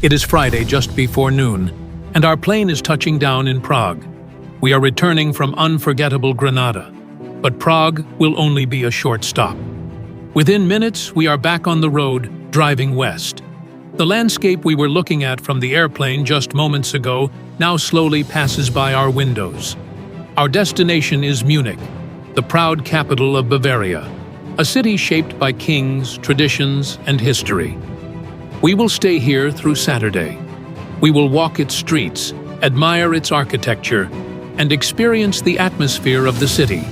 It is Friday just before noon, and our plane is touching down in Prague. We are returning from unforgettable Granada, but Prague will only be a short stop. Within minutes, we are back on the road, driving west. The landscape we were looking at from the airplane just moments ago now slowly passes by our windows. Our destination is Munich, the proud capital of Bavaria, a city shaped by kings, traditions, and history. We will stay here through Saturday. We will walk its streets, admire its architecture, and experience the atmosphere of the city,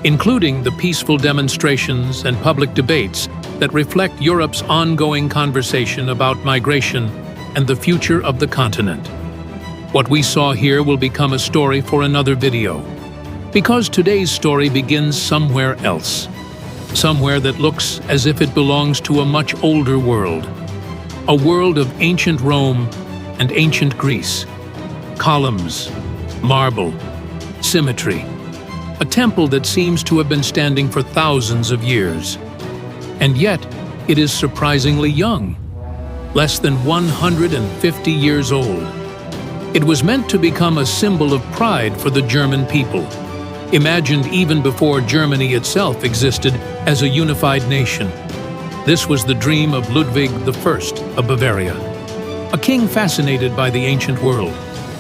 including the peaceful demonstrations and public debates that reflect Europe's ongoing conversation about migration and the future of the continent. What we saw here will become a story for another video, because today's story begins somewhere else. Somewhere that looks as if it belongs to a much older world. A world of ancient Rome and ancient Greece. Columns, marble, symmetry. A temple that seems to have been standing for thousands of years. And yet, it is surprisingly young. Less than 150 years old. It was meant to become a symbol of pride for the German people. Imagined even before Germany itself existed as a unified nation. This was the dream of Ludwig I of Bavaria, a king fascinated by the ancient world,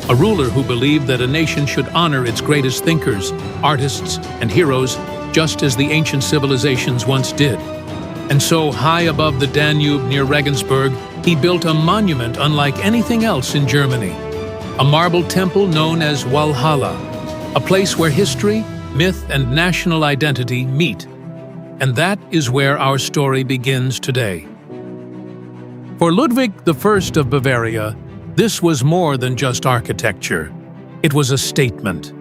a ruler who believed that a nation should honor its greatest thinkers, artists, and heroes, just as the ancient civilizations once did. And so, high above the Danube near Regensburg, he built a monument unlike anything else in Germany, a marble temple known as Walhalla, a place where history, myth, and national identity meet. And that is where our story begins today. For Ludwig I of Bavaria, this was more than just architecture. It was a statement.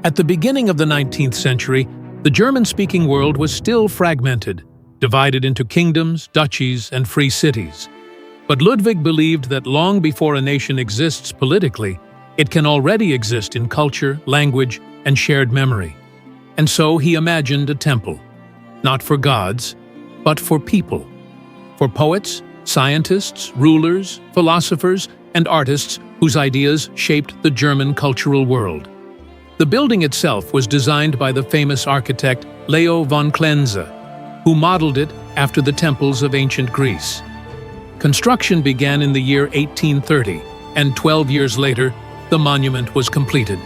At the beginning of the 19th century, the German-speaking world was still fragmented, divided into kingdoms, duchies, and free cities. But Ludwig believed that long before a nation exists politically, it can already exist in culture, language, and shared memory. And so he imagined a temple, not for gods, but for people. For poets, scientists, rulers, philosophers, and artists whose ideas shaped the German cultural world. The building itself was designed by the famous architect Leo von Klenze, who modeled it after the temples of ancient Greece. Construction began in the year 1830, and 12 years later, the monument was completed.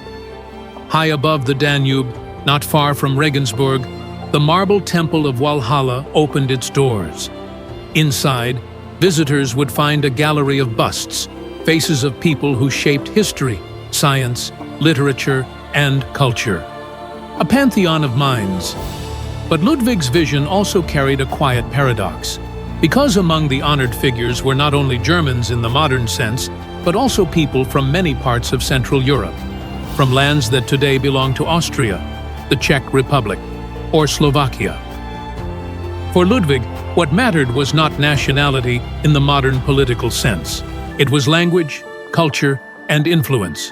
High above the Danube, not far from Regensburg, the marble temple of Walhalla opened its doors. Inside, visitors would find a gallery of busts, faces of people who shaped history, science, literature, and culture. A pantheon of minds. But Ludwig's vision also carried a quiet paradox. Because among the honored figures were not only Germans in the modern sense, but also people from many parts of Central Europe, from lands that today belong to Austria, the Czech Republic, or Slovakia. For Ludwig, what mattered was not nationality in the modern political sense. It was language, culture, and influence.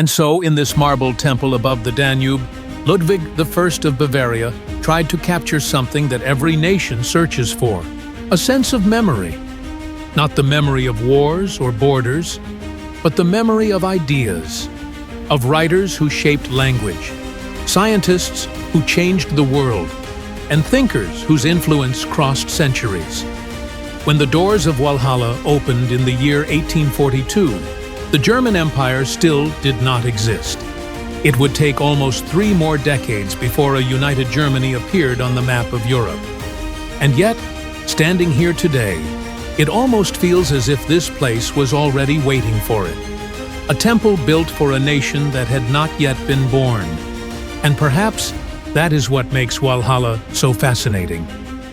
And so, in this marble temple above the Danube, Ludwig I of Bavaria tried to capture something that every nation searches for, a sense of memory. Not the memory of wars or borders, but the memory of ideas, of writers who shaped language, scientists who changed the world, and thinkers whose influence crossed centuries. When the doors of Walhalla opened in the year 1842, the German Empire still did not exist. It would take almost 3 more decades before a united Germany appeared on the map of Europe. And yet, standing here today, it almost feels as if this place was already waiting for it. A temple built for a nation that had not yet been born. And perhaps that is what makes Walhalla so fascinating.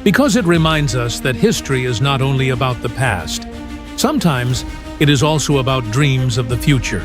Because it reminds us that history is not only about the past. Sometimes it is also about dreams of the future.